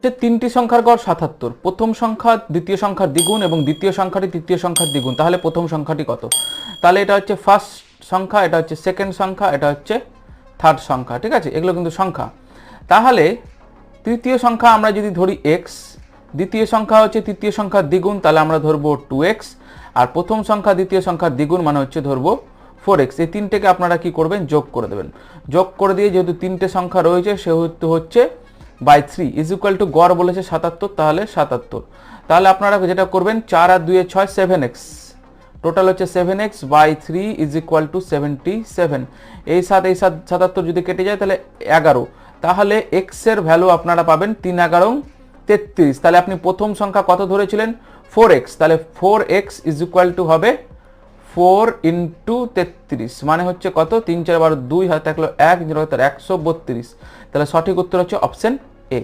যে তিনটি সংখ্যার গড় 77, প্রথম সংখ্যা দ্বিতীয় সংখ্যার দ্বিগুণ এবং দ্বিতীয় সংখ্যাটি তৃতীয় সংখ্যার দ্বিগুণ, তাহলে প্রথম সংখ্যাটি কত? তাহলে এটা হচ্ছে ফার্স্ট সংখ্যা, এটা হচ্ছে সেকেন্ড সংখ্যা, এটা হচ্ছে থার্ড সংখ্যা, ঠিক আছে, এগুলো কিন্তু সংখ্যা। তাহলে তৃতীয় সংখ্যা আমরা যদি ধরি এক্স, দ্বিতীয় সংখ্যা হচ্ছে তৃতীয় সংখ্যার দ্বিগুণ, তাহলে আমরা ধরবো 2x, আর প্রথম সংখ্যা দ্বিতীয় সংখ্যার দ্বিগুণ মানে হচ্ছে ধরবো 4x। এই তিনটেকে আপনারা কি করবেন? যোগ করে দেবেন। যোগ করে দিয়ে যেহেতু তিনটে সংখ্যা রয়েছে সেহেতু হচ্ছে বাই 3 ইজ ইকুয়াল টু গড় বলেছে 77, তাহলে 77। তাহলে আপনারা যেটা করবেন 4 আর 2 এ 6, 7x, টোটাল হচ্ছে 7x by 3 is equal to 77। এই 77 যদি কেটে যায় তাহলে 11, তাহলে x এর ভ্যালু আপনারা পাবেন 3 11 33। তাহলে আপনি প্রথম সংখ্যা কত ধরেছিলেন? 4x, তাহলে 4x ইজ ইকুয়াল টু হবে 4 ইন্টু 33, মানে হচ্ছে কত? 3 4 12, 2 হাতে থাকলো 1, 132, তাহলে সঠিক উত্তর হচ্ছে অপশন এ।